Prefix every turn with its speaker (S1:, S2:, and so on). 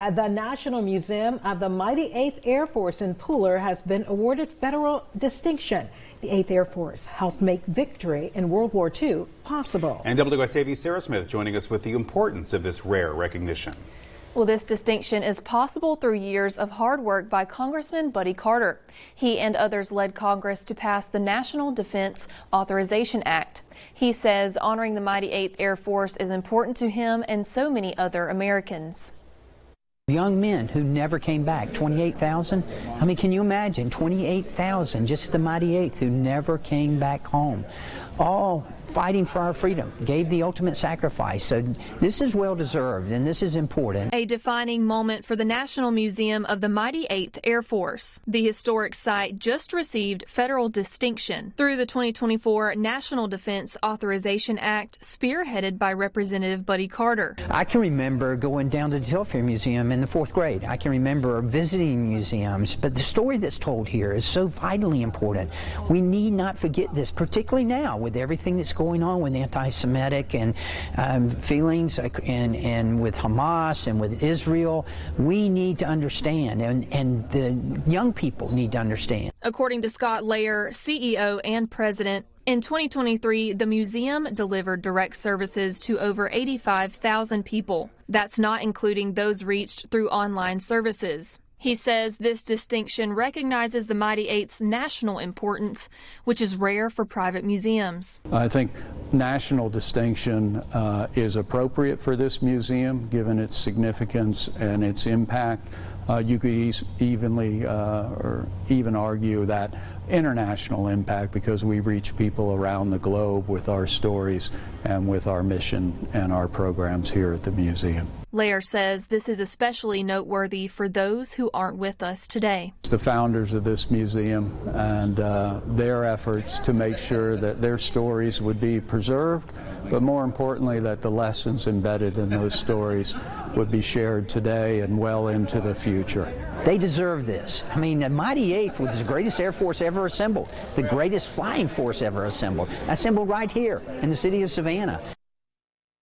S1: The National Museum of the Mighty 8th Air Force in Pooler has been awarded federal distinction. The 8th Air Force helped make victory in World War II possible.
S2: And WSAV Sarah Smith joining us with the importance of this rare recognition.
S3: Well, this distinction is possible through years of hard work by Congressman Buddy Carter. He and others led Congress to pass the National Defense Authorization Act. He says honoring the Mighty 8th Air Force is important to him and so many other Americans.
S4: Young men who never came back, 28,000. I mean, can you imagine 28,000, just the Mighty 8th, who never came back home, all fighting for our freedom, gave the ultimate sacrifice. So this is well deserved and this is important.
S3: A defining moment for the National Museum of the Mighty 8th Air Force. The historic site just received federal distinction through the 2024 National Defense Authorization Act, spearheaded by Representative Buddy Carter.
S4: I can remember going down to the Telfair Museum in the 4th grade. I can remember visiting museums, but the story that's told here is so vitally important. We need not forget this, particularly now with everything that's going on with anti-Semitic and feelings and with Hamas and with Israel. We need to understand, and the young people need to understand.
S3: According to Scott Layer, CEO and president, in 2023, the museum delivered direct services to over 85,000 people. That's not including those reached through online services. He says this distinction recognizes the Mighty 8th's national importance, which is rare for private museums.
S5: I think national distinction is appropriate for this museum, given its significance and its impact. You could even argue that international impact, because we reach people around the globe with our stories and with our mission and our programs here at the museum.
S3: Layer says this is especially noteworthy for those who aren't with us today.
S5: The founders of this museum and their efforts to make sure that their stories would be preserved, but more importantly that the lessons embedded in those stories would be shared today and well into the future.
S4: They deserve this. I mean, the Mighty 8th was the greatest Air Force ever assembled, the greatest flying force ever assembled right here in the city of Savannah.